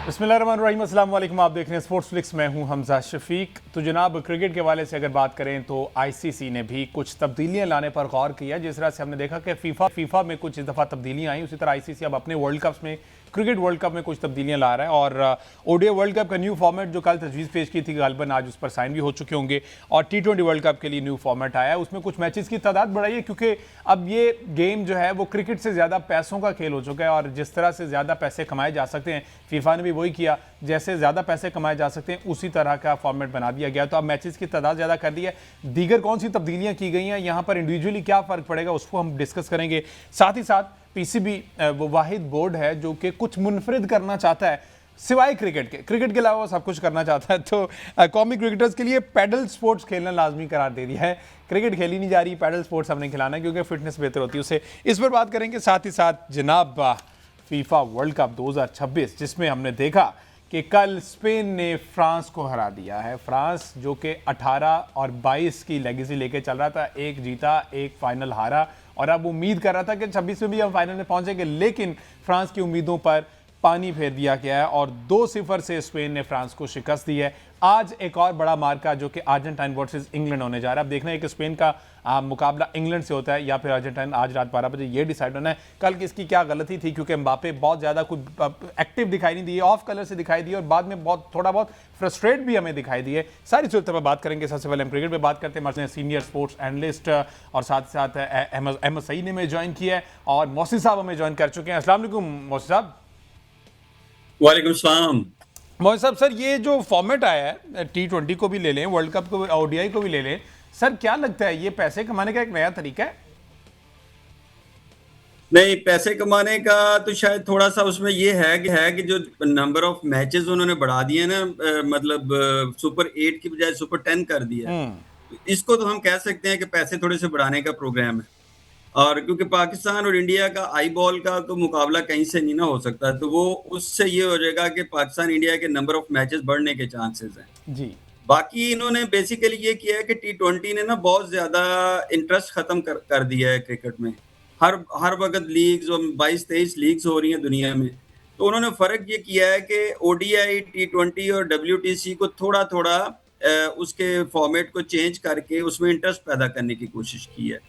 बिस्मिल्लाहिर्रहमानिर्रहीम, अस्सलाम वालेकुम। आप देख रहे हैं स्पोर्ट्स फ्लिक्स, मैं हूं हमजा शफीक। तो जनाब, क्रिकेट के हवाले से अगर बात करें तो आईसीसी ने भी कुछ तब्दीलियां लाने पर गौर किया। जिस तरह से हमने देखा कि फीफा में कुछ इस दफ़ा तब्दीलियां आई, उसी तरह आईसीसी अब अपने वर्ल्ड कप्स में, क्रिकेट वर्ल्ड कप में कुछ तब्दीलियां ला रहा है। और ओडीआई वर्ल्ड कप का न्यू फॉर्मेट जो कल तजवीज़ पेश की थी, गालिबन आज उस पर साइन भी हो चुके होंगे। और T20 वर्ल्ड कप के लिए न्यू फॉर्मेट आया है, उसमें कुछ मैचेस की तादाद बढ़ाई है, क्योंकि अब ये गेम जो है वो क्रिकेट से ज़्यादा पैसों का खेल हो चुका है। और जिस तरह से ज़्यादा पैसे कमाए जा सकते हैं, फीफा ने भी वही किया, जैसे ज़्यादा पैसे कमाए जा सकते हैं उसी तरह का फॉर्मेट बना दिया गया। तो अब मैचेस की तादाद ज़्यादा कर दी है। दीगर कौन सी तब्दीलियां की गई हैं, यहाँ पर इंडिविजुअली क्या फ़र्क पड़ेगा, उसको हम डिस्कस करेंगे। साथ ही साथ पीसीबी वो वाहिद बोर्ड है जो कि कुछ मुनफरिद करना चाहता है सिवाय क्रिकेट के अलावा वो सब कुछ करना चाहता है। तो कौमी क्रिकेटर्स के लिए पैडल स्पोर्ट्स खेलना लाजमी करार दे दिया है। क्रिकेट खेली नहीं जा रही, पैडल स्पोर्ट्स हमने खिलाना है क्योंकि फिटनेस बेहतर होती है उससे। इस पर बात करेंगे। साथ ही साथ जनाब, फीफा वर्ल्ड कप 2026 जिसमें हमने देखा कि कल स्पेन ने फ्रांस को हरा दिया है। फ्रांस जो कि 18 और 22 की लेगेसी लेके चल रहा था, एक जीता एक फाइनल हारा, और अब उम्मीद कर रहा था कि 26 में भी हम फाइनल में पहुंचेंगे, लेकिन फ्रांस की उम्मीदों पर पानी फेर दिया गया है और 2-0 से स्पेन ने फ्रांस को शिकस्त दी है। आज एक और बड़ा मार्का जो कि अर्जेंटाइन वर्सेस इंग्लैंड होने जा रहा है। अब देखना है कि स्पेन का मुकाबला इंग्लैंड से होता है या फिर अर्जेंटाइन। आज रात 12 बजे ये डिसाइड होना है। कल किसकी क्या गलती थी, क्योंकि एम्बापे बहुत ज़्यादा कुछ एक्टिव दिखाई नहीं दिए, ऑफ कलर से दिखाई दिए और बाद में थोड़ा बहुत फ्रस्ट्रेट भी हमें दिखाई दिए। सारी सूरत पर बात करेंगे। सबसे पहले हम क्रिकेट पर बात करते हैं। हमारे सीनियर स्पोर्ट्स एनालिस्ट और साथ ही साथ अहमद सईद ने हमें ज्वाइन किया है और मोहसिन साहब हमें ज्वाइन कर चुके हैं। अस्सलाम वालेकुम मोहसिन साहब। वालेकुम सलाम। मोहन साहब, सर ये जो फॉर्मेट आया है, T20 को भी ले लें, वर्ल्ड कप को, ओडीआई को भी ले लें, सर क्या लगता है ये पैसे कमाने का एक नया तरीका है? नहीं, पैसे कमाने का तो शायद थोड़ा सा उसमें ये है कि जो नंबर ऑफ मैचेस उन्होंने बढ़ा दिए ना, मतलब सुपर 8 की बजाय सुपर 10 कर दिया है। इसको तो हम कह सकते हैं कि पैसे थोड़े से बढ़ाने का प्रोग्राम है। और क्योंकि पाकिस्तान और इंडिया का आई बॉल का तो मुकाबला कहीं से नहीं ना हो सकता, तो वो उससे ये हो जाएगा कि पाकिस्तान इंडिया के नंबर ऑफ मैचेस बढ़ने के चांसेस हैं जी। बाकी इन्होंने बेसिकली ये किया है कि T20 ने ना बहुत ज्यादा इंटरेस्ट खत्म कर दिया है क्रिकेट में। हर वक्त लीग्स और 22-23 लीग्स हो रही हैं दुनिया में। तो उन्होंने फर्क ये किया है कि ओडीआई, T20 और WTC को थोड़ा थोड़ा उसके फॉर्मेट को चेंज करके उसमें इंटरेस्ट पैदा करने की कोशिश की है।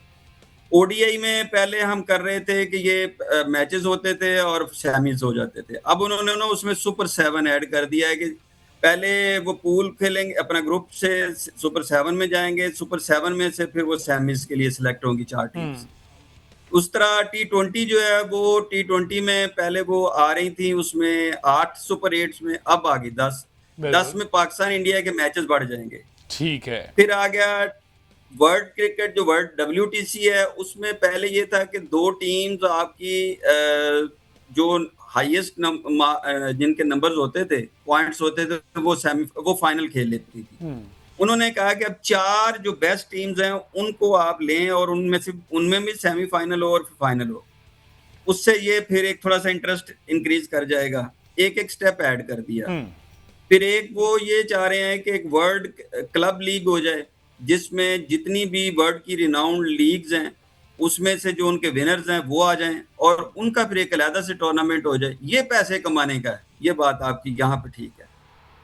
ओडीआई में पहले हम कर रहे थे कि ये मैचेस होते थे और सेमीज हो जाते थे। अब उन्होंने ना उसमें सुपर 7 ऐड कर दिया है कि पहले वो पूल खेलेंगे, अपना ग्रुप से सुपर 7 में जाएंगे, सुपर 7 में से फिर वो सेमीज के लिए सिलेक्ट होंगी 4 टीम्स। उस तरह T20 जो है वो T20 में पहले वो आ रही थी, उसमें 8 सुपर 8 में, अब आ गई 10 में पाकिस्तान इंडिया के मैचेस बढ़ जाएंगे। ठीक है। फिर आ गया वर्ल्ड क्रिकेट, जो वर्ल्ड WTC है, उसमें पहले ये था कि 2 टीम्स आपकी जो हाईएस्ट जिनके नंबर्स होते थे, पॉइंट्स होते थे, वो फाइनल खेल लेती थी। उन्होंने कहा कि अब 4 जो बेस्ट टीम्स हैं उनको आप लें और उनमें भी सेमीफाइनल हो और फाइनल हो। उससे ये फिर एक थोड़ा सा इंटरेस्ट इंक्रीज कर जाएगा। एक स्टेप ऐड कर दिया। फिर एक वो ये चाह रहे हैं कि एक वर्ल्ड क्लब लीग हो जाए, जिसमें जितनी भी वर्ल्ड की रिनाउंड लीग्स हैं उसमें से जो उनके विनर्स हैं वो आ जाएं और उनका फिर एक अलग से टूर्नामेंट हो जाए। ये पैसे कमाने का है। ये बात आपकी यहाँ पे ठीक है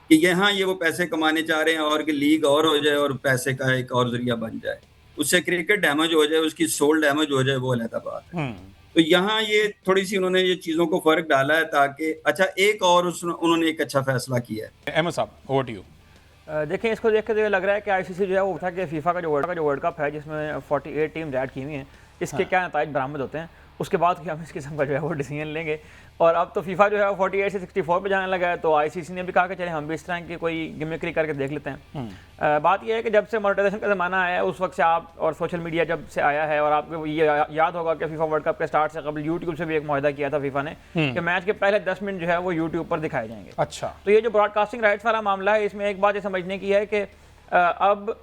कि यहाँ ये वो पैसे कमाने चाह रहे हैं और कि लीग और हो जाए और पैसे का एक और जरिया बन जाए, उससे क्रिकेट डैमेज हो जाए, उसकी सोल डैमेज हो जाए, वो अलग बात है। तो यहाँ ये थोड़ी सी उन्होंने ये चीजों को फर्क डाला है ताकि अच्छा एक और उन्होंने एक अच्छा फैसला किया है। अहमद साहब, ओवर टू यू। देखिए, इसको देख के लग रहा है कि आईसीसी जो है वो था कि फीफा का जो वर्ल्ड कप है जिसमें 48 टीम्स ऐड की हुई हैं, इसके क्या नताइज बरामद होते हैं, उसके बाद कि हम इस किस्म का जो है वो डिसीजन लेंगे। और अब तो फीफा जो है वो 48 से 64 पे जाने लगा है, तो आईसीसी ने भी कहा कि चले हम भी इस तरह की कोई गिमिक्री करके देख लेते हैं। बात यह है कि जब से मोनेटाइजेशन का ज़माना आया है उस वक्त से आप, और सोशल मीडिया जब से आया है, और आपको ये याद होगा कि फीफा वर्ल्ड कप के स्टार्ट से कबल यूट्यूब से भी एक मुआहदा किया था फीफा ने कि मैच के पहले 10 मिनट जो है वो यूट्यूब पर दिखाए जाएंगे। अच्छा। तो ये जो ब्रॉडकास्टिंग राइट्स वाला मामला है, इसमें एक बात ये समझने की है कि अब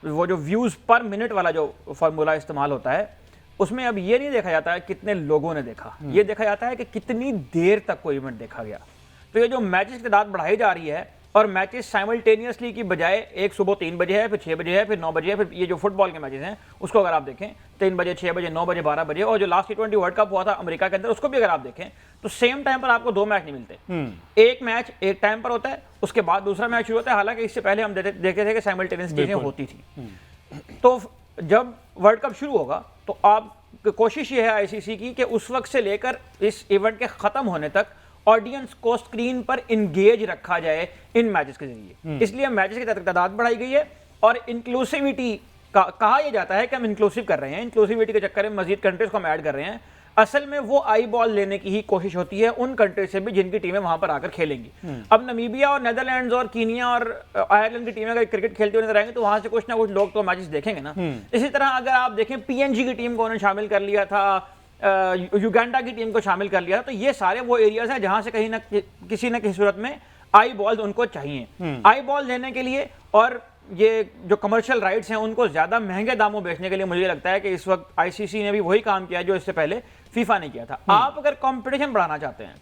वो जो व्यूज़ पर मिनट वाला जो फार्मूला इस्तेमाल होता है, उसमें अब ये नहीं देखा जाता है कितने लोगों ने देखा, ये देखा जाता है कि कितनी देर तक कोई इवेंट देखा गया। तो ये जो मैचेस की तादाद बढ़ाई जा रही है और मैचेस साइमल्टेनियसली की बजाय एक सुबह 3 बजे है, फिर 6 बजे है, फिर 9 बजे है, फिर ये जो फुटबॉल के मैचेस हैं उसको अगर आप देखें 3 बजे, 6 बजे, 9 बजे, 12 बजे, और जो लास्ट T20 वर्ल्ड कप हुआ था अमेरिका के अंदर उसको भी अगर आप देखें तो सेम टाइम पर आपको 2 मैच नहीं मिलते। एक मैच एक टाइम पर होता है, उसके बाद दूसरा मैच शुरू होता है। हालांकि इससे पहले हम देखते थे कि साइमल्टेनियस चीजें होती थी। तो जब वर्ल्ड कप शुरू होगा तो आप कोशिश ये है आईसीसी की कि उस वक्त से लेकर इस इवेंट के खत्म होने तक ऑडियंस को स्क्रीन पर इंगेज रखा जाए इन मैचेस के जरिए। इसलिए मैचेस की तादाद बढ़ाई गई है और इंक्लूसिविटी कहा यह जाता है कि हम इंक्लूसिव कर रहे हैं। इंक्लूसिविटी के चक्कर में मजीद कंट्रीज को हम ऐड कर रहे हैं। असल में वो आई बॉल लेने की ही कोशिश होती है उन कंट्रीज से भी जिनकी टीमें वहां पर आकर खेलेंगी। अब नमीबिया और नेदरलैंड्स और कीनिया और आयरलैंड की टीमें अगर क्रिकेट खेलते हुए नजर आएंगे तो वहां से कुछ ना कुछ लोग तो मैचेस देखेंगे ना। इसी तरह अगर आप देखें पीएनजी की टीम को उन्होंने शामिल कर लिया था, युगांडा की टीम को शामिल कर लिया, तो ये सारे वो एरियाज हैं जहां से कहीं ना किसी सूरत में आई बॉल उनको चाहिए। आई बॉल लेने के लिए और ये जो कमर्शियल राइट्स हैं उनको ज्यादा महंगे दामों बेचने के लिए मुझे लगता है कि इस वक्त आईसीसी ने भी वही काम किया जो इससे पहले फीफा ने किया था। आप अगर कंपटीशन बढ़ाना चाहते हैं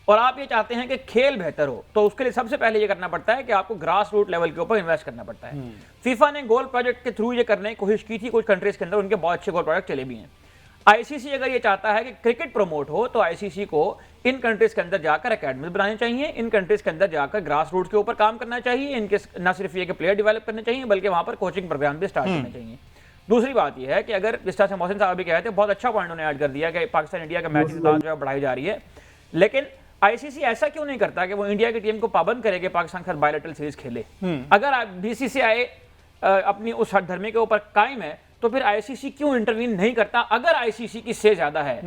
और आप ये चाहते हैं कि खेल बेहतर हो तो उसके लिए सबसे पहले ये करना पड़ता है कि आपको ग्रास रूट लेवल के ऊपर इन्वेस्ट करना पड़ता है। फीफा ने गोल प्रोजेक्ट के थ्रू ये करने की कोशिश की थी कुछ कंट्रीज के अंदर, उनके बहुत अच्छे गोल प्रोजेक्ट चले भी हैं। आईसीसी अगर ये चाहता है कि क्रिकेट प्रमोट हो तो आईसीसी को इन कंट्रीज के अंदर जाकर एकेडमी बनानी चाहिए, इन कंट्रीज के अंदर जाकर ग्रास रूट के ऊपर काम करना चाहिए, इनके न सिर्फ ये कि प्लेयर डेवलप करने चाहिए बल्कि वहां पर कोचिंग प्रोग्राम भी स्टार्ट करने चाहिए। दूसरी बात यह है कि अगर जिस तरह से मोहसिन साहब भी कहे थे, बहुत अच्छा पॉइंट उन्होंने ऐड कर दिया कि पाकिस्तान इंडिया के मैच की तादाद जो है बढ़ाई जा रही है, लेकिन आईसीसी ऐसा क्यों नहीं करता कि वो इंडिया की टीम को पाबंद करे कि पाकिस्तान के साथ बायलैटरल सीरीज खेले। अगर बीसीसीआई अपनी उस हठधर्मी के ऊपर कायम है तो फिर आईसीसी क्यों इंटरवीन नहीं करता अगर आईसीसी की से ज्यादा है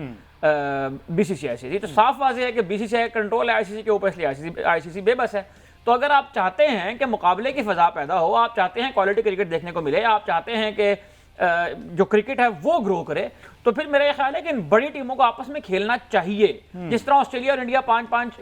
बीसीसीआई से। तो साफ वाज़ेह है कि बीसीसीआई कंट्रोल है आईसीसी के ऊपर, इसलिए आईसीसी बेबस है। तो अगर आप चाहते हैं कि मुकाबले की फजा पैदा हो, आप चाहते हैं क्वालिटी क्रिकेट देखने को मिले, आप चाहते हैं कि जो क्रिकेट है वो ग्रो करे, तो फिर मेरा ख्याल है कि इन बड़ी टीमों को आपस में खेलना चाहिए। जिस तरह ऑस्ट्रेलिया और इंडिया 5-5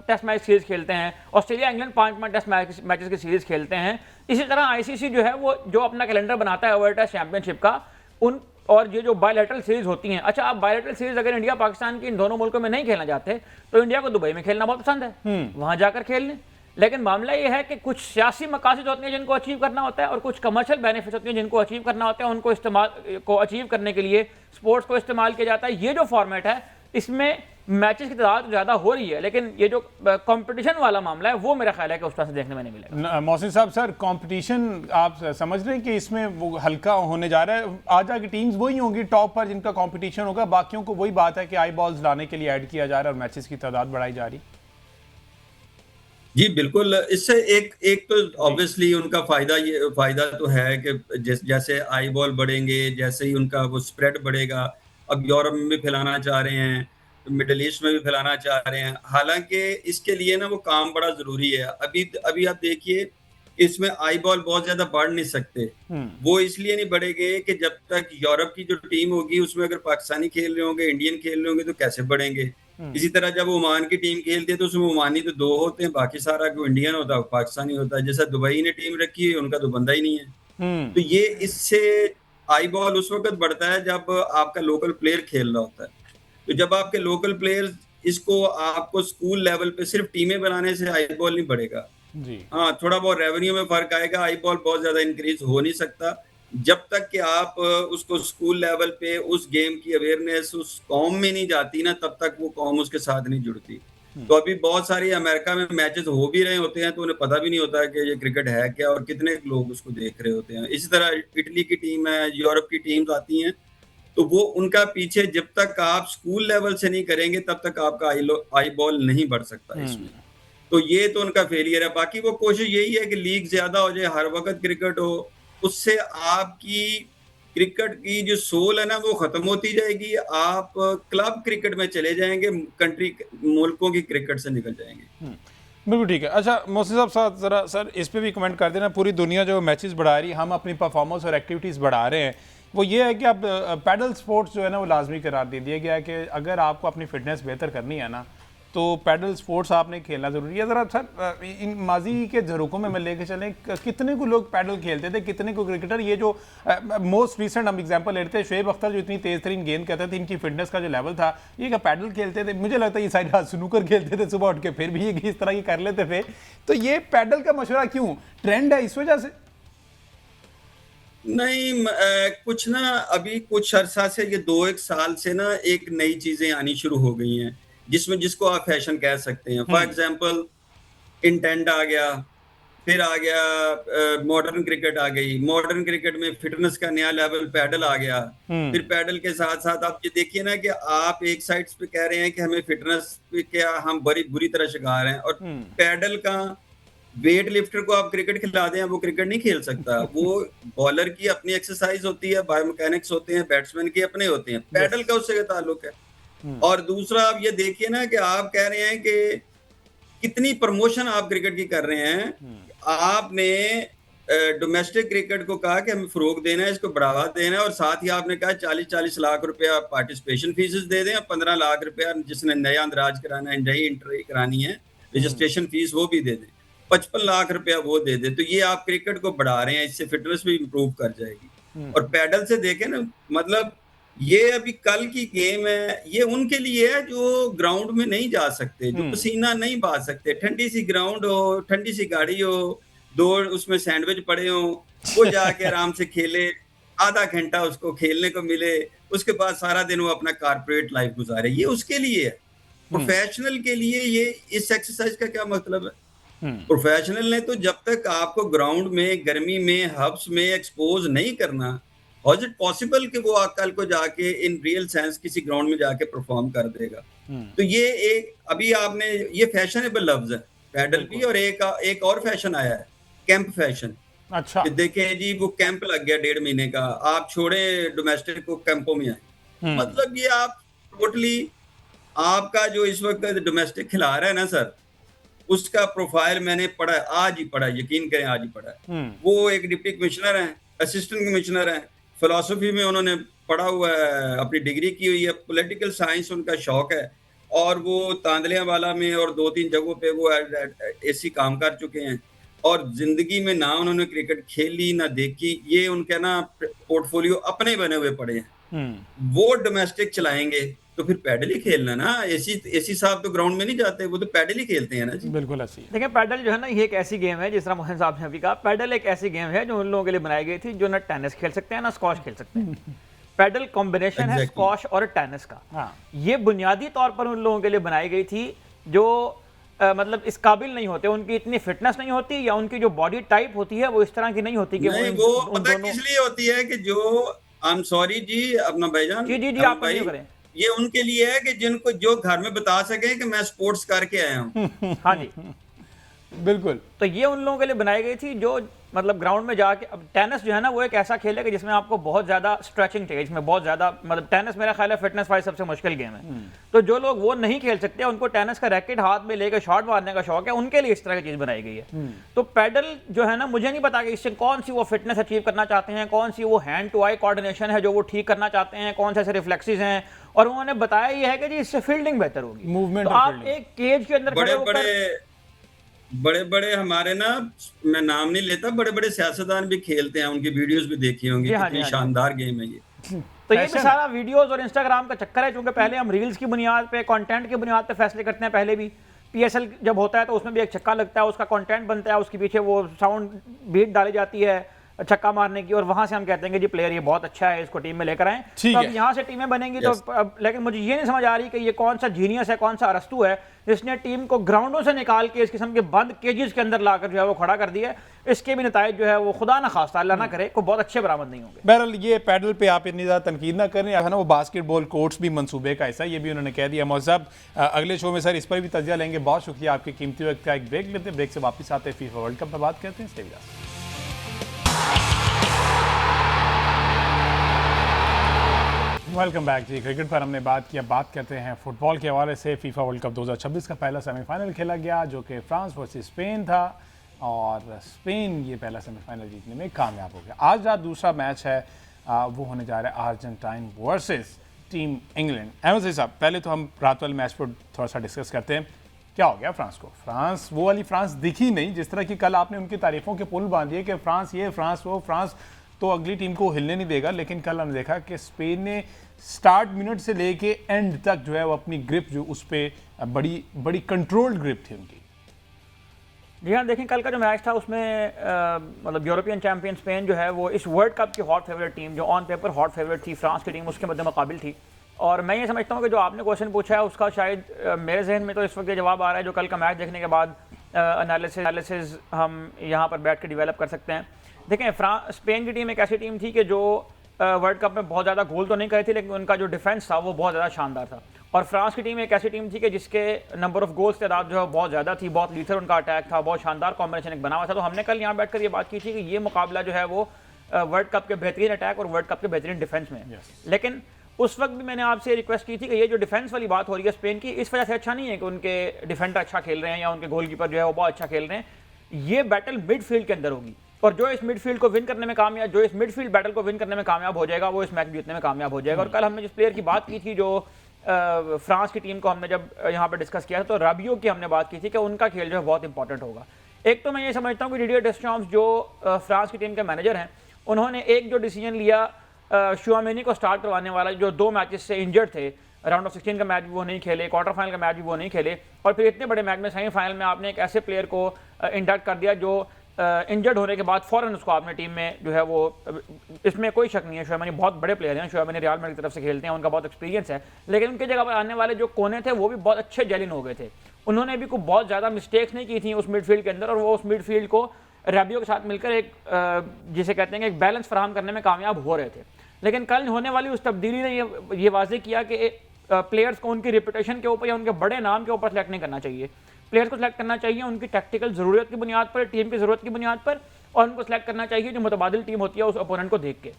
टेस्ट मैच सीरीज खेलते हैं, ऑस्ट्रेलिया इंग्लैंड 5-5 टेस्ट मैचेस की सीरीज खेलते हैं, इसी तरह आईसीसी जो है वो जो अपना कैलेंडर बनाता है वर्ल्ड टेस्ट चैंपियनशिप का, उन और ये जो बायलैटरल सीरीज होती हैं। अच्छा, आप बायलैटरल सीरीज अगर इंडिया पाकिस्तान की इन दोनों मुल्कों में नहीं खेलना चाहते तो इंडिया को दुबई में खेलना बहुत पसंद है, वहां जाकर खेल लें। लेकिन मामला ये है कि कुछ सियासी मकासद होते हैं जिनको अचीव करना होता है और कुछ कमर्शियल बेनिफिट्स होते हैं जिनको अचीव करना होता है। उनको इस्तेमाल को अचीव करने के लिए स्पोर्ट्स को इस्तेमाल किया जाता है। ये जो फॉर्मेट है इसमें मैचेस की तादाद ज़्यादा हो रही है, लेकिन ये जो कंपटीशन वाला मामला है वो मेरा ख्याल है कि उस तरह से देखने में नहीं मिलेगा। मोहसिन साहब, सर कंपटीशन आप समझ रहे हैं कि इसमें वो हल्का होने जा रहा है? आज आगे टीम्स वही होंगी टॉप पर जिनका कंपटीशन होगा, बाकियों को वही बात है कि आई बॉल्स लाने के लिए ऐड किया जा रहा है और मैचेस की तादाद बढ़ाई जा रही। जी बिल्कुल, इससे एक तो ऑब्वियसली उनका फायदा तो है कि जैसे आई बॉल बढ़ेंगे, जैसे ही उनका वो स्प्रेड बढ़ेगा। अब यूरोप में भी फैलाना चाह रहे हैं, मिडिल ईस्ट में भी फैलाना चाह रहे हैं। हालांकि इसके लिए ना वो काम बड़ा जरूरी है। अभी आप देखिए, इसमें आई बॉल बहुत ज्यादा बढ़ नहीं सकते। वो इसलिए नहीं बढ़ेंगे कि जब तक यूरोप की जो टीम होगी उसमें अगर पाकिस्तानी खेल रहे होंगे, इंडियन खेल रहे होंगे तो कैसे बढ़ेंगे। इसी तरह जब ओमान की टीम खेलती है तो उसमें ओमानी तो 2 होते हैं, बाकी सारा कोई इंडियन होता है, पाकिस्तानी होता है। जैसा दुबई ने टीम रखी है, उनका तो बंदा ही नहीं है। तो ये इससे आई बॉल उस वक्त बढ़ता है जब आपका लोकल प्लेयर खेल रहा होता है। तो जब आपके लोकल प्लेयर इसको आपको स्कूल लेवल पे सिर्फ टीमें बनाने से आई बॉल नहीं बढ़ेगा जी। हाँ, थोड़ा बहुत रेवेन्यू में फर्क आएगा। आई बॉल बहुत ज्यादा इंक्रीज हो नहीं सकता जब तक कि आप उसको स्कूल लेवल पे उस गेम की अवेयरनेस उस कौम में नहीं जाती ना, तब तक वो कौम उसके साथ नहीं जुड़ती। तो अभी बहुत सारी अमेरिका में मैचेस हो भी रहे होते हैं तो उन्हें पता भी नहीं होता है कि ये क्रिकेट है क्या और कितने लोग उसको देख रहे होते हैं। इसी तरह इटली की टीम है, यूरोप की टीम्स आती हैं, तो वो उनका पीछे जब तक आप स्कूल लेवल से नहीं करेंगे तब तक आपका आई बॉल नहीं बढ़ सकता इसमें। तो ये तो उनका फेलियर है। बाकी वो कोशिश यही है कि लीग ज्यादा हो जाए, हर वक्त क्रिकेट हो, उससे आपकी क्रिकेट की जो सोल है ना वो खत्म होती जाएगी। आप क्लब क्रिकेट में चले जाएंगे, कंट्री मुल्कों की क्रिकेट से निकल जाएंगे। बिल्कुल ठीक है। अच्छा मोहसिन साहब, जरा सर इस पे भी कमेंट कर देना। पूरी दुनिया जो मैचेस बढ़ा रही है, हम अपनी परफॉर्मेंस और एक्टिविटीज़ बढ़ा रहे हैं, वो ये है कि अब पैडल स्पोर्ट्स जो है ना वो लाजमी करार दे दिया गया है कि अगर आपको अपनी फिटनेस बेहतर करनी है ना तो पैडल स्पोर्ट्स आपने खेलना ज़रूरी है। ज़रा सर इन माजी के झरोकों में लेके चलें, कितने को लोग पैडल खेलते थे, कितने को क्रिकेटर, ये जो मोस्ट रिसेंट हम एग्जांपल लेते हैं शोएब अख्तर जो इतनी तेज़ तरीन गेंद कहते थे, इनकी फिटनेस का जो लेवल था, ये क्या पैडल खेलते थे? मुझे लगता है ये सारी रात स्नूकर खेलते थे सुबह उठ के, फिर भी ये इस तरह की कर लेते थे। तो ये पैडल का मशवरा क्यों, ट्रेंड है इस वजह से? नहीं कुछ ना अभी कुछ अरसा से, ये 2-1 साल से ना एक नई चीजें आनी शुरू हो गई हैं जिसमें जिसको आप फैशन कह सकते हैं। फॉर एग्जांपल इंटेंट आ गया, फिर आ गया मॉडर्न क्रिकेट आ गई, मॉडर्न क्रिकेट में फिटनेस का नया लेवल पैडल आ गया। फिर पैडल के साथ साथ आप ये देखिए ना कि आप एक साइड पे कह रहे हैं कि हमें फिटनेस पे क्या हम बड़ी बुरी तरह शिकार हैं, और पैडल का वेट लिफ्टर को आप क्रिकेट खिला दें, वो क्रिकेट नहीं खेल सकता। वो बॉलर की अपनी एक्सरसाइज होती है, बायोमैकेनिक्स होते हैं, बैट्समैन के अपने होते हैं, पैडल का उससे ताल्लुक है। और दूसरा आप ये देखिए ना कि आप कह रहे हैं कि कितनी प्रमोशन आप क्रिकेट की कर रहे हैं। आपने डोमेस्टिक क्रिकेट को कहा कि हमें फरोग देना है, इसको बढ़ावा देना है, और साथ ही आपने कहा 40-40 लाख रुपया पार्टिसिपेशन फीस दे दें, 15 लाख रुपया जिसने नया अंदराज कराना है, नई एंट्री करानी है, रजिस्ट्रेशन फीस वो भी दे दें, 55 लाख रुपया वो दे दे। तो ये आप क्रिकेट को बढ़ा रहे हैं, इससे फिटनेस भी इंप्रूव कर जाएगी। और पैडल से देखें ना, मतलब ये अभी कल की गेम है, ये उनके लिए है जो ग्राउंड में नहीं जा सकते, जो पसीना नहीं बहा सकते, ठंडी सी ग्राउंड हो, ठंडी सी गाड़ी हो, दो उसमें सैंडविच पड़े हो, वो जाके आराम से खेले, आधा घंटा उसको खेलने को मिले, उसके बाद सारा दिन वो अपना कारपोरेट लाइफ गुजारे, ये उसके लिए है। प्रोफेशनल के लिए ये इस एक्सरसाइज का क्या मतलब है? प्रोफेशनल ने तो जब तक आपको ग्राउंड में गर्मी में हब्स में एक्सपोज नहीं करना, हाउ इज इट पॉसिबल कि वो कल को जाके इन रियल सेंस किसी ग्राउंड में जाके परफॉर्म कर देगा? तो ये एक अभी आपने ये फैशनेबल लफ्ज है पैडल भी, और एक और फैशन आया है कैंप फैशन। अच्छा, देखें जी, वो कैंप लग गया 1.5 महीने का, आप छोड़े डोमेस्टिक को, कैंपों में आए। मतलब ये आप टोटली आपका जो इस वक्त डोमेस्टिक खिला रहा है ना सर, उसका प्रोफाइल मैंने पढ़ा है, आज ही पढ़ा, यकीन करें आज ही पढ़ा है। वो एक डिप्टी कमिश्नर हैं, असिस्टेंट कमिश्नर हैं, फिलॉसफी में उन्होंने पढ़ा हुआ है, अपनी डिग्री की हुई है, पॉलिटिकल साइंस उनका शौक है, और वो तांदलियावाला में और 2-3 जगहों पे वो ऐसी काम कर चुके हैं, और जिंदगी में ना उन्होंने क्रिकेट खेली ना देखी। ये उनके ना पोर्टफोलियो अपने बने हुए पड़े हैं। वो डोमेस्टिक चलाएंगे तो फिर पैडल ही खेलना ना। एसी साहब तो ग्राउंड में नहीं जाते, वो तो पैडल ही खेलते हैं ना जी। बिल्कुल ऐसी। देखिए पैडल जो है ना, ये एक ऐसी गेम है, जिस तरह मोहन साहब ने अभी कहा, पैडल एक ऐसी गेम है जो उन लोगों के लिए बनाई गई थी जो ना टेनिस खेल सकते हैं ना स्क्वॉश खेल सकते हैं। पैडल कॉम्बिनेशन है स्क्वॉश और टेनिस का। हाँ। ये बुनियादी तौर पर उन लोगों के लिए बनाई गई थी जो मतलब इस काबिल नहीं होते, उनकी इतनी फिटनेस नहीं होती, या उनकी जो बॉडी टाइप होती है वो इस तरह की नहीं होती कि नहीं, वो पता किस लिए होती है कि जो आई एम सॉरी जी अपना भाईजान, जी आप करें, ये उनके लिए है कि जिनको जो घर में बता सके कि मैं स्पोर्ट्स करके आया हूँ। हाँ जी बिल्कुल। तो ये उन लोगों के लिए बनाई गई थी जो मतलब ग्राउंड में जाके, अब टेनिस जो है ना वो एक ऐसा खेल है कि जिसमें आपको बहुत ज्यादा स्ट्रेचिंग चाहिए, इसमें बहुत ज्यादा, मतलब टेनिस मेरा ख्याल है फिटनेस वाइज सबसे मुश्किल गेम है। तो जो लोग वो नहीं खेल सकते, उनको टेनिस का रैकेट हाथ में लेकर शॉट मारने का शौक है, उनके लिए इस तरह की चीज बनाई गई है। तो पैडल जो है ना, मुझे नहीं पता कि इससे कौन सी वो फिटनेस अचीव करना चाहते हैं, कौन सी वो हैंड टू आई कोऑर्डिनेशन है जो वो ठीक करना चाहते हैं, कौन से ऐसे रिफ्लेक्सेस हैं, और उन्होंने बताया ये है कि जी इससे फील्डिंग बेहतर होगी, मूवमेंट। तो आप एक केज के अंदर खड़े होकर, बड़े बड़े हमारे ना, मैं नाम नहीं लेता, बड़े बड़े सियासतदान भी खेलते हैं, उनकी वीडियोस भी देखी होंगी, कितनी शानदार गेम है ये। तो ये भी सारा वीडियोस और इंस्टाग्राम का चक्कर है, क्योंकि पहले हम रील्स की बुनियाद पे, कंटेंट की बुनियाद पे फैसले करते हैं। पहले भी पीएसएल जब होता है तो उसमें भी एक छक्का लगता है, उसका कंटेंट बनता है, उसके पीछे वो साउंड बीट डाली जाती है छक्का मारने की, और वहां से हम कहते हैं कि जी प्लेयर ये बहुत अच्छा है, इसको टीम में लेकर आए। तो अब यहाँ से टीमें बनेंगी तो लेकिन मुझे ये नहीं समझ आ रही कि ये कौन सा जीनियस है, कौन सा अरस्तू है जिसने टीम को ग्राउंडों से निकाल के इस किस्म के बंद केजेस के अंदर लाकर जो है वो खड़ा कर दिया है। इसके भी नतायज जो है वो खुदा ना खास्ता, अल्लाह ना करे, को बहुत अच्छे बरामद नहीं होंगे। बहरहाल ये पैडल पे आप इतनी ज़्यादा तनकीद ना करें, है ना, वो बास्केटबॉल कोर्ट्स भी मंसूबे का ऐसा, ये भी उन्होंने कह दिया। मौज़ साहब अगले शो में सर इस पर भी तजिया लेंगे। बहुत शुक्रिया, आपके कीमती वक्त का। एक ब्रेक लेते हैं, ब्रेक से वापस आते हैं, फीफा वर्ल्ड कप पर बात करते हैं। वेलकम बैक जी। क्रिकेट पर हमने बात किया, बात करते हैं फुटबॉल के हवाले से। फीफा वर्ल्ड कप 2026 का पहला सेमीफाइनल खेला गया जो कि फ्रांस वर्सेस स्पेन था, और स्पेन ये पहला सेमीफाइनल जीतने में कामयाब हो गया। आज रात दूसरा मैच है, वो होने जा रहा है Argentine versus team England. Ahmed Saeed साहब, पहले तो हम रात वाले मैच पर थोड़ा सा डिस्कस करते हैं। क्या हो गया फ्रांस को? फ्रांस वो वाली फ्रांस दिखी नहीं जिस तरह की कल आपने उनकी तारीफों के पुल बांध दिए कि फ्रांस ये फ्रांस वो, फ्रांस तो अगली टीम को हिलने नहीं देगा। लेकिन कल हमने देखा कि स्पेन ने स्टार्ट मिनट से लेके एंड तक जो है वो अपनी ग्रिप जो उस पर बड़ी बड़ी कंट्रोल्ड ग्रिप थी उनकी। जी हाँ, देखें कल का जो मैच था उसमें मतलब यूरोपियन चैंपियन स्पेन जो है वो इस वर्ल्ड कप की हॉट फेवरेट टीम, जो ऑन पेपर हॉट फेवरेट थी फ्रांस की टीम, उसके मद्दे मुकाबिल थी। और मैं ये समझता हूँ कि जो आपने क्वेश्चन पूछा है उसका शायद मेरे जहन में तो इस वक्त ये जवाब आ रहा है जो कल का मैच देखने के बाद एनालिसिस हम यहाँ पर बैठ के डेवलप कर सकते हैं। देखें, स्पेन की टीम एक ऐसी टीम थी कि जो वर्ल्ड कप में बहुत ज़्यादा गोल तो नहीं करे थे, लेकिन उनका जो डिफेंस था वो बहुत ज़्यादा शानदार था। और फ्रांस की टीम एक ऐसी टीम थी कि जिसके नंबर ऑफ गोल्स तादाद जो है बहुत ज़्यादा थी, बहुत लीथर उनका अटैक था, बहुत शानदार कॉम्बिनेशन एक बना हुआ था। तो हमने कल यहाँ बैठकर ये बात की थी कि ये मुकाबला जो है वो वर्ल्ड कप के बेहतरीन अटैक और वर्ल्ड कप के बेहतरीन डिफेंस में। लेकिन उस वक्त भी मैंने आपसे रिक्वेस्ट की थी कि ये जो डिफेंस वाली बात हो रही है स्पेन की, इस वजह से अच्छा नहीं है कि उनके डिफेंडर अच्छा खेल रहे हैं या उनके गोलकीपर जो है वो बहुत अच्छा खेल रहे हैं। ये बैटल मिडफील्ड के अंदर होगी और जो इस मिडफील्ड को विन करने में कामयाब, जो इस मिडफील्ड बैटल को विन करने में कामयाब हो जाएगा वो इस मैच जीतने में कामयाब हो जाएगा। और कल हमने जिस प्लेयर की बात की थी जो फ्रांस की टीम को हमने जब यहाँ पर डिस्कस किया था तो राबियो की हमने बात की थी कि उनका खेल जो है बहुत इंपॉर्टेंट होगा। एक तो मैं ये समझता हूँ कि डिडियर डेस्चम्स जो फ्रांस की टीम के मैनेजर हैं, उन्होंने एक जो डिसीजन लिया शुआमेनी को स्टार्ट करवाने वाला, जो 2 मैचेस से इंजर्ड थे, राउंड ऑफ 16 का मैच भी वो नहीं खेले, क्वार्टर फाइनल का मैच भी वो नहीं खेले, और फिर इतने बड़े मैच में सेमीफाइनल में आपने एक ऐसे प्लेयर को इंडक्ट कर दिया जो इंजर्ड होने के बाद फ़ौरन उसको आपने टीम में जो है वो, इसमें कोई शक नहीं है शुआमेनी बहुत बड़े प्लेयर हैं, शुआमेनी रियल मैड्रिड की तरफ से खेलते हैं, उनका बहुत एक्सपीरियंस है, लेकिन उनकी जगह पर आने वाले जो कोने थे वो भी बहुत अच्छे जेलिन हो गए थे। उन्होंने भी कोई बहुत ज़्यादा मिस्टेक्स नहीं की थी उस मिडफील्ड के अंदर, और वो उस मिडफील्ड को राबियो के साथ मिलकर एक जिसे कहते हैं कि एक बैलेंस फराहम करने में कामयाब हो रहे थे। लेकिन कल होने वाली उस तब्दीली ने ये वाज़ेह किया कि प्लेयर्स को उनकी रेपुटेशन के ऊपर या उनके बड़े नाम के ऊपर सेलेक्ट नहीं करना चाहिए। प्लेयर्स को सिलेक्ट करना चाहिए उनकी टैक्टिकल ज़रूरत की बुनियाद पर, टीम की ज़रूरत की बुनियाद पर, और उनको सिलेक्ट करना चाहिए जो मुतबादिल टीम होती है उस अपोनेंट को देख के।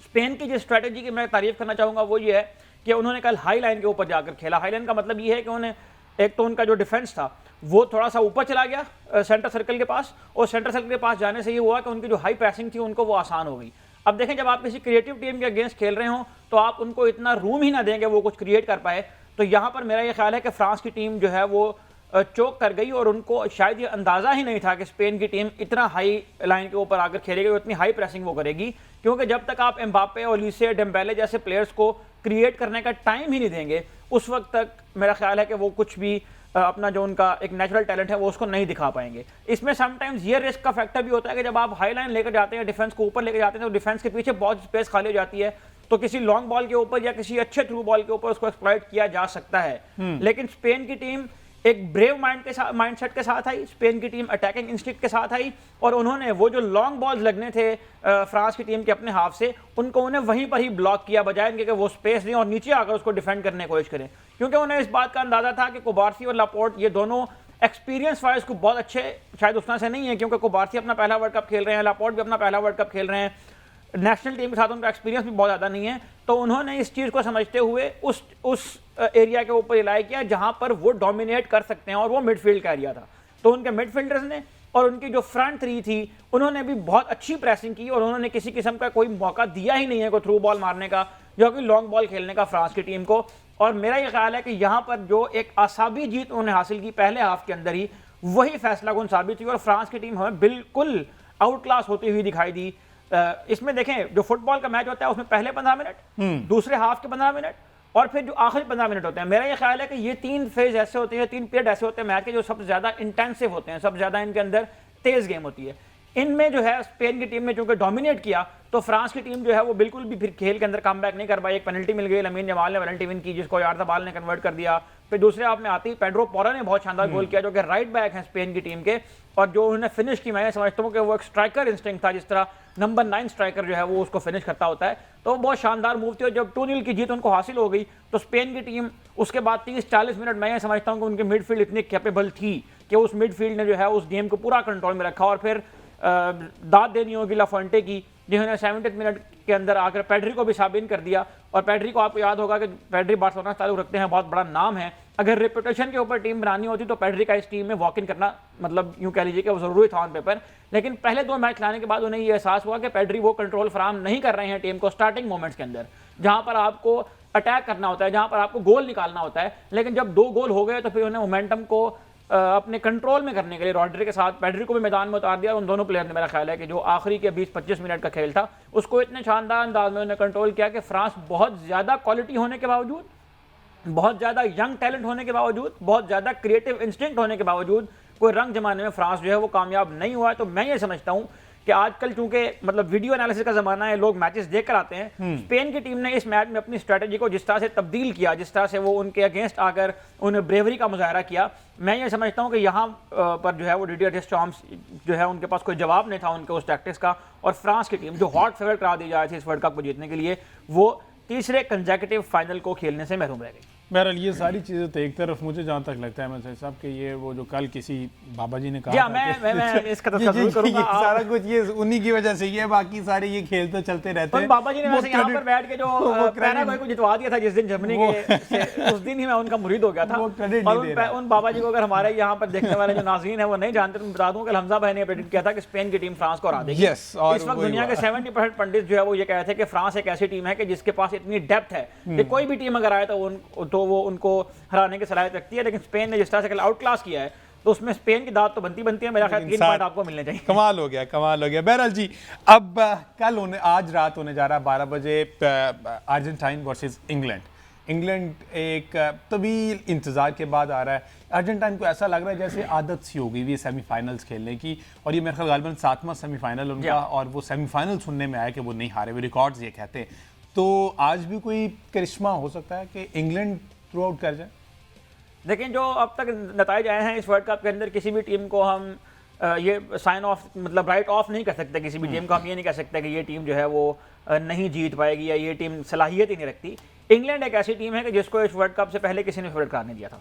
स्पेन की जिस स्ट्रैटेजी की मैं तारीफ करना चाहूँगा वो ये है कि उन्होंने कल हाई लाइन के ऊपर जाकर खेला। हाई लाइन का मतलब ये है कि उन्हें एक तो उनका जो डिफेंस था वो थोड़ा सा ऊपर चला गया सेंटर सर्कल के पास, और सेंटर सर्कल के पास जाने से ये हुआ कि उनकी जो हाई प्रेसिंग थी उनको वो आसान हो गई। अब देखें, जब आप किसी क्रिएटिव टीम के अगेंस्ट खेल रहे हो तो आप उनको इतना रूम ही ना देंगे वो कुछ क्रिएट कर पाए। तो यहाँ पर मेरा ये ख्याल है कि फ्रांस की टीम जो है वो चौक कर गई, और उनको शायद ये अंदाज़ा ही नहीं था कि स्पेन की टीम इतना हाई लाइन के ऊपर आकर खेलेगी, इतनी हाई प्रेसिंग वो करेगी। क्योंकि जब तक आप एम्बापे, ओलिसे, डेम्बेले जैसे प्लेयर्स को क्रिएट करने का टाइम ही नहीं देंगे, उस वक्त तक मेरा ख्याल है कि वो कुछ भी अपना जो उनका एक नेचुरल टैलेंट है वो उसको नहीं दिखा पाएंगे। इसमें समटाइम्स ये रिस्क का फैक्टर भी होता है कि जब आप हाई लाइन लेकर जाते हैं, डिफेंस को ऊपर लेकर जाते हैं, तो डिफेंस के पीछे बहुत स्पेस खाली हो जाती है, तो किसी लॉन्ग बॉल के ऊपर या किसी अच्छे थ्रू बॉल के ऊपर उसको एक्सप्लॉइट किया जा सकता है। लेकिन स्पेन की टीम एक ब्रेव माइंडसेट के साथ आई, स्पेन की टीम अटैकिंग इंस्टिंक्ट के साथ आई, और उन्होंने वो जो लॉन्ग बॉल्स लगने थे फ्रांस की टीम के अपने हाफ से, उनको उन्हें वहीं पर ही ब्लॉक किया, बजाय इनके कि वो स्पेस दें और नीचे आकर उसको डिफेंड करने की कोशिश करें। क्योंकि उन्हें इस बात का अंदाजा था कि कुबार्सी और लापोर्ट ये दोनों एक्सपीरियंस वाइज को बहुत अच्छे शायद उस तरह से नहीं है, क्योंकि कुबार्सी अपना पहला वर्ल्ड कप खेल रहे हैं, लापोर्ट भी अपना पहला वर्ल्ड कप खेल रहे हैं, नेशनल टीम के साथ उनका एक्सपीरियंस भी बहुत ज़्यादा नहीं है। तो उन्होंने इस चीज़ को समझते हुए उस एरिया के ऊपर रिलाई किया जहां पर वो डोमिनेट कर सकते हैं, और वो मिडफील्ड का एरिया था। तो उनके मिडफील्डर्स ने और उनकी जो फ्रंट थ्री थी उन्होंने भी बहुत अच्छी प्रेसिंग की, और उन्होंने किसी किस्म का कोई मौका दिया ही नहीं है कोई थ्रू बॉल मारने का या कोई लॉन्ग बॉल खेलने का फ्रांस की टीम को। और मेरा ये ख्याल है कि यहाँ पर जो एक आसाबी जीत उन्होंने हासिल की पहले हाफ के अंदर ही, वही फैसला कुन साबित हुई, और फ्रांस की टीम हमें बिल्कुल आउट क्लास होती हुई दिखाई दी। इसमें देखें, जो फुटबॉल का मैच होता है उसमें पहले 15 मिनट, दूसरे हाफ के 15 मिनट, और फिर जो आखिरी 15 मिनट होते हैं, मेरा ये ख्याल है कि ये 3 फेज ऐसे होते हैं, 3 पीरियड ऐसे होते हैं मैच के जो सबसे ज़्यादा इंटेंसिव होते हैं, सबसे ज़्यादा इनके अंदर तेज़ गेम होती है। इनमें जो है स्पेन की टीम ने चूंकि डोमिनेट किया, तो फ्रांस की टीम जो है वो बिल्कुल भी फिर खेल के अंदर कम बैक नहीं कर पाई। एक पेनल्टी मिल गई, लमीन जमाल ने पेनल्टी विन की जिसको यारज़ाबाल ने कन्वर्ट कर दिया। फिर दूसरे हाफ में आती ही पेड्रो पोरो ने बहुत शानदार गोल किया, जो कि राइट बैक हैं स्पेन की टीम के, और जो उन्होंने फिनिश की, मैं समझता हूँ कि वो एक स्ट्राइकर इंस्टिंक्ट था, जिस तरह नंबर 9 स्ट्राइकर जो है वो उसको फिनिश करता होता है। तो वो बहुत शानदार मूव थी, और जब 2-0 की जीत उनको हासिल हो गई तो स्पेन की टीम उसके बाद 30-40 मिनट मैं ये समझता हूँ कि उनकी मिडफील्ड इतनी कैपेबल थी कि उस मिडफील्ड ने जो है उस गेम को पूरा कंट्रोल में रखा। और फिर दाद देनी होगी लाफोंटे की, जिन्होंने 70 मिनट के अंदर आकर पेड्री को भी साबित कर दिया। और पेड्री को आपको याद होगा कि पेड्री बार्सिलोना से ताल्लुक रखते हैं, बहुत बड़ा नाम है। अगर रेपुटेशन के ऊपर टीम बनानी होती तो पेड्री का इस टीम में वॉक इन करना, मतलब यूं कह लीजिए कि वो जरूरी था ऑन पेपर। लेकिन पहले 2 मैच खिलाने के बाद उन्हें ये एहसास हुआ कि पेड्री वो कंट्रोल फराहम नहीं कर रहे हैं टीम को स्टार्टिंग मोमेंट्स के अंदर, जहां पर आपको अटैक करना होता है, जहां पर आपको गोल निकालना होता है। लेकिन जब 2 गोल हो गए तो फिर उन्हें मोमेंटम को अपने कंट्रोल में करने के लिए रॉड्री के साथ पेड्री को भी मैदान में उतार दिया। उन दोनों प्लेयर ने, मेरा ख्याल है कि जो आखिरी के 20-25 मिनट का खेल था उसको इतने शानदार अंदाज में उन्होंने कंट्रोल किया कि फ्रांस बहुत ज़्यादा क्वालिटी होने के बावजूद, बहुत ज़्यादा यंग टैलेंट होने के बावजूद, बहुत ज़्यादा क्रिएटिव इंस्टिंक्ट होने के बावजूद कोई रंग जमाने में फ्रांस जो है वो कामयाब नहीं हुआ है। तो मैं ये समझता हूँ कि आजकल चूंकि मतलब वीडियो एनालिसिस का जमाना है, लोग मैचेस देख कर आते हैं। स्पेन की टीम ने इस मैच में अपनी स्ट्रेटजी को जिस तरह से तब्दील किया, जिस तरह से वो उनके अगेंस्ट आकर उन्हें ब्रेवरी का मुजाहरा किया, मैं ये समझता हूँ कि यहाँ पर जो है वो डिडियर डेस्टॉम्स जो है उनके पास कोई जवाब नहीं था उनके उस टैक्टिक्स का। और फ्रांस की टीम जो हॉट फेवरेट करार दी जा रही थी इस वर्ल्ड कप को जीतने के लिए, वो तीसरे कंसेक्यूटिव फाइनल को खेलने से महरूम रह गई। बहरहाल ये सारी चीज़ें तो एक तरफ, मुझे जहाँ तक लगता है मैं साहब कि ये वो जो कल किसी बाबा जी ने कहा मैं इसका तस्करा जरूर करूंगा। सारा कुछ ये उन्हीं की वजह से ही है, बाकी सारे ये खेल तो चलते रहते हैं। बाबा जी ने वैसे यहाँ पर बैठ के जो पैराग्वे को जितवा दिया था जिस दिन जर्मनी के, उस दिन ही मैं उनका मुरीद हो गया था। और उन बाबा जी को अगर हमारे यहाँ पर देखने वाले जो नाज़रीन है वो नहीं जानते तो मैं बता दूं कि हमजा भाई ने प्रेडिक्ट किया था कि स्पेन की टीम फ्रांस को हरा देगी। इस वक्त दुनिया के 70% पंडित जो है वो ये कह रहे थे कि फ्रांस एक ऐसी टीम है कि जिसके पास इतनी डेप्थ है कि कोई भी टीम अगर आए तो वो उनको हराने की सलाहियत रखती है। लेकिन स्पेन ने जिस तरह से आउट क्लास किया है तो उसमें स्पेन की दाद तो बनती है। मेरा ख्याल 3 पॉइंट आपको मिलने चाहिए। कमाल हो गया। बहरहाल जी, अब आज रात होने जा रहा है 12 बजे अर्जेंटाइन वर्सेस इंग्लैंड एक तवील इंतजार के बाद आ रहा है। अर्जेंटाइन को ऐसा लग रहा है जैसे आदत सी हो गई हुई है सेमीफाइनल्स खेलने की, और ये मेरे ख्याल गालिबन 7वां सेमीफाइनल उनका, और वो सेमीफाइनल सुनने में आया कि वो नहीं हारे, वो रिकॉर्ड्स ये कहते हैं। तो आज भी कोई करिश्मा हो सकता है कि इंग्लैंड थ्रू आउट कर जाए? लेकिन जो अब तक नताइज आए हैं इस वर्ल्ड कप के अंदर, किसी भी टीम को हम ये साइन ऑफ मतलब राइट ऑफ नहीं कर सकते। किसी भी टीम को हम ये नहीं कह सकते कि ये टीम जो है वो नहीं जीत पाएगी या ये टीम सलाहियत ही नहीं रखती। इंग्लैंड एक ऐसी टीम है कि जिसको इस वर्ल्ड कप से पहले किसी ने फेवरेट करार नहीं दिया था।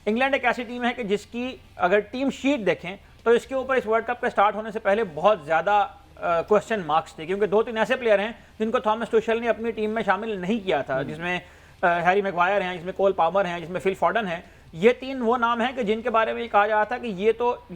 इंग्लैंड एक ऐसी टीम है कि जिसकी अगर टीम शीट देखें तो इसके ऊपर इस वर्ल्ड कप के स्टार्ट होने से पहले बहुत ज़्यादा क्वेश्चन मार्क्स थे, क्योंकि 2-3 ऐसे प्लेयर हैं जिनको थॉमस टुशेल ने अपनी टीम में शामिल नहीं किया था, जिसमें हैरी मैगवायर हैं, जिसमें कोल पामर हैं, जिसमें फिल फॉर्डन हैं। ये 3 वो नाम हैं कि जिनके बारे में ये कहा जा रहा था कि ये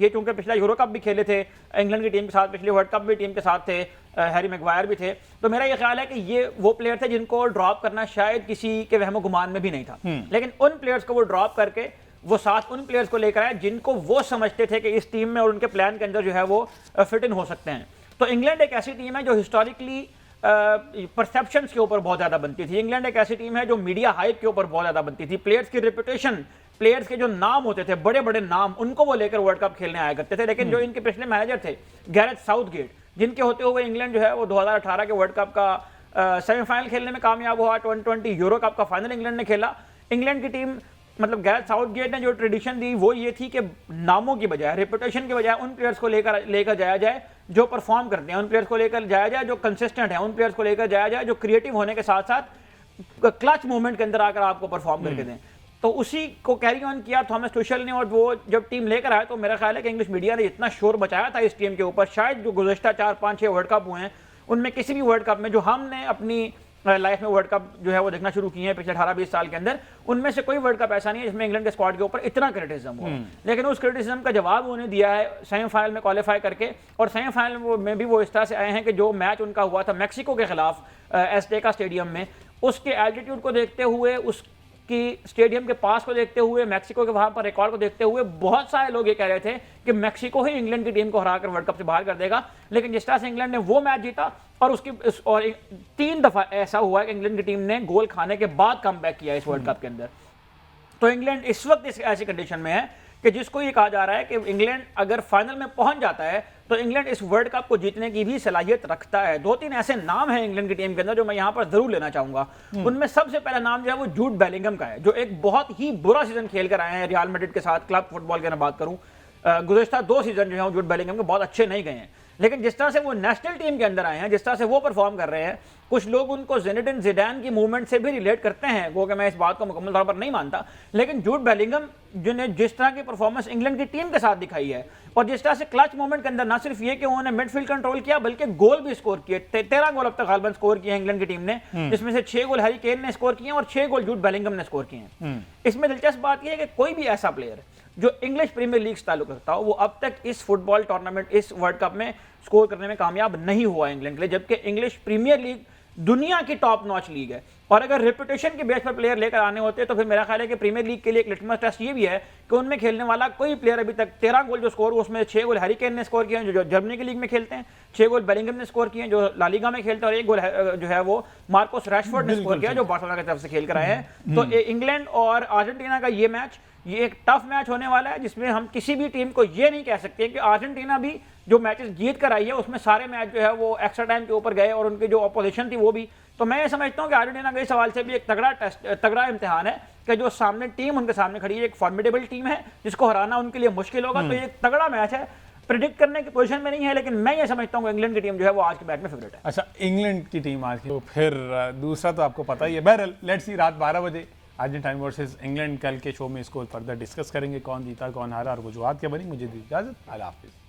चूंकि पिछला यूरो कप भी खेले थे इंग्लैंड की टीम के साथ, पिछले वर्ल्ड कप भी टीम के साथ थे, हैरी मैगवायर भी थे, तो मेरा ये ख्याल है कि ये वो प्लेयर थे जिनको ड्रॉप करना शायद किसी के वहमो गुमान में भी नहीं था। लेकिन उन प्लेयर्स को वो ड्रॉप करके वो साथ उन प्लेयर्स को लेकर आए जिनको वो समझते थे कि इस टीम में और उनके प्लान के अंदर जो है वो फिट इन हो सकते हैं। तो इंग्लैंड एक ऐसी टीम है जो हिस्टोरिकली परसेप्शंस के ऊपर बहुत ज़्यादा बनती थी। इंग्लैंड एक ऐसी टीम है जो मीडिया हाइप के ऊपर बहुत ज़्यादा बनती थी। प्लेयर्स की रेपुटेशन, प्लेयर्स के जो नाम होते थे, बड़े बड़े नाम, उनको वो लेकर वर्ल्ड कप खेलने आया करते थे। लेकिन जो इनके पिछले मैनेजर थे गैरेथ साउथगेट, जिनके होते हुए इंग्लैंड जो है वो 2018 के वर्ल्ड कप का सेमीफाइनल खेलने में कामयाब हुआ, 2020 यूरो कप का फाइनल इंग्लैंड ने खेला। इंग्लैंड की टीम मतलब गैरेथ साउथगेट ने जो ट्रेडिशन दी वो ये थी कि नामों की बजाय, रेपुटेशन की बजाय उन प्लेयर्स को लेकर जाया जाए जो परफॉर्म करते हैं, उन प्लेयर्स को लेकर जाया जाए जो कंसिस्टेंट है, उन प्लेयर्स को लेकर जाया जाए जो क्रिएटिव होने के साथ साथ क्लच मूवमेंट के अंदर आकर आपको परफॉर्म करके दें। तो उसी को कैरी ऑन किया थॉमस टुशेल ने, और वो जब टीम लेकर आया तो मेरा ख्याल है कि इंग्लिश मीडिया ने इतना शोर बचाया था इस टीम के ऊपर, शायद जो गुज़श्ता 4-5-6 वर्ल्ड कप हुए हैं उनमें किसी भी वर्ल्ड कप में जो हमने अपनी लाइफ में वर्ल्ड कप जो है वो देखना शुरू किए हैं पिछले 18-20 साल के अंदर, उनमें से कोई वर्ल्ड कप ऐसा नहीं है जिसमें इंग्लैंड के स्क्वाड के ऊपर इतना क्रिटिसिज्म हुआ। लेकिन उस क्रिटिसिज्म का जवाब उन्हें दिया है सेमीफाइनल में क्वालिफाई करके, और सेमीफाइनल में भी वो इस तरह से आए हैं कि जो मैच उनका हुआ था मैक्सिको के खिलाफ एस्टेका स्टेडियम में, उसके एल्टीट्यूड को देखते हुए, उसकी स्टेडियम के पास को देखते हुए, मैक्सिको के वहाँ पर रिकॉर्ड को देखते हुए बहुत सारे लोग ये कह रहे थे कि मैक्सिको ही इंग्लैंड की टीम को हराकर वर्ल्ड कप से बाहर कर देगा। लेकिन जिस तरह से इंग्लैंड ने वो मैच जीता और 3 दफा ऐसा हुआ है कि इंग्लैंड की टीम ने गोल खाने के बाद कमबैक किया इस वर्ल्ड कप के अंदर। तो इंग्लैंड इस वक्त इस ऐसी कंडीशन में है कि जिसको ये कहा जा रहा है कि इंग्लैंड अगर फाइनल में पहुंच जाता है तो इंग्लैंड इस वर्ल्ड कप को जीतने की भी सलाहियत रखता है। 2-3 ऐसे नाम हैं इंग्लैंड की टीम के अंदर जो मैं यहां पर जरूर लेना चाहूंगा। उनमें सबसे पहला नाम जो है वो जूड बेलिंगम का है, जो एक बहुत ही बुरा सीजन खेल कर आए हैं रियल मैड्रिड के साथ। क्लब फुटबॉल की मैं बात करूं, गुज़श्ता 2 सीजन जो है जूड बेलिंगम के बहुत अच्छे नहीं गए हैं, लेकिन जिस तरह से वो नेशनल टीम के अंदर आए हैं, जिस तरह से वो परफॉर्म कर रहे हैं, कुछ लोग उनको ज़िनेडिन ज़िडान की मूवमेंट से भी रिलेट करते हैं, वो कि मैं इस बात को मुकम्मल तौर पर नहीं मानता। लेकिन जूड बेलिंगम जिन्हें जिस तरह की परफॉर्मेंस इंग्लैंड की टीम के साथ दिखाई है, और जिस तरह से क्लच मोमेंट के अंदर ना सिर्फ ये कि उन्होंने मिडफील्ड कंट्रोल किया बल्कि गोल भी स्कोर किए, 13 गोल अब तक गालिबन स्कोर किए इंग्लैंड की टीम ने, जिसमें से 6 गोल हैरी केन ने स्कोर किए और 6 गोल जूड बेलिंगम ने स्कोर किए हैं। इसमें दिलचस्प बात यह है कि कोई भी ऐसा प्लेयर जो इंग्लिश प्रीमियर लीग से ताल्लुक रखता हो वो अब तक इस फुटबॉल टूर्नामेंट, इस वर्ल्ड कप में स्कोर करने में कामयाब नहीं हुआ इंग्लैंड के लिए, जबकि इंग्लिश प्रीमियर लीग दुनिया की टॉप नॉच लीग है, और अगर रेपुटेशन के बेस पर प्लेयर लेकर आने होते हैं तो फिर मेरा ख्याल है कि प्रीमियर लीग के लिए एक लिटमस टेस्ट ये भी है कि उनमें खेलने वाला कोई प्लेयर अभी तक 13 गोल जो स्कोर, उसमें 6 गोल हैरी केन ने स्कोर किए हैं जो जर्मनी की लीग में खेलते हैं, 6 गोल बेलिंगम ने स्कोर किए हैं जो ला लीगा में खेलते हैं, और 1 गोल जो है वो मार्कोस रैशफोर्ड ने स्कोर किया जो बार्सिलोना की तरफ से खेल कर आए हैं। तो इंग्लैंड और अर्जेंटीना का ये मैच, ये एक टफ मैच होने वाला है जिसमें हम किसी भी टीम को ये नहीं कह सकते कि अर्जेंटीना भी जो मैचेस जीत कर आई है उसमें सारे मैच जो है वो एक्स्ट्रा टाइम के ऊपर गए और उनकी जो अपोजिशन थी वो भी। तो मैं ये समझता हूं कि अर्जेंटीना के इस सवाल से भी एक तगड़ा इम्तिहान है कि जो सामने टीम उनके सामने खड़ी है एक फॉर्मिडेबल टीम है जिसको हराना उनके लिए मुश्किल होगा। तो ये एक तगड़ा मैच है, प्रिडिक्ट करने की पोजीशन में नहीं है, लेकिन मैं ये समझता हूँ इंग्लैंड की टीम जो है वो आज के मैच में फेवरेट है। अच्छा, इंग्लैंड की टीम आज की, तो फिर दूसरा तो आपको पता ही है। बहरहाल लेट्स सी, रात 12 बजे अर्जेंटीना वर्सेस इंग्लैंड। कल के शो में इसको फर्दर डिस्कस करेंगे, कौन जीता कौन हारा और वजूहत क्या बनी। मुझे दी इजाजत, अल्लाह हाफिज़।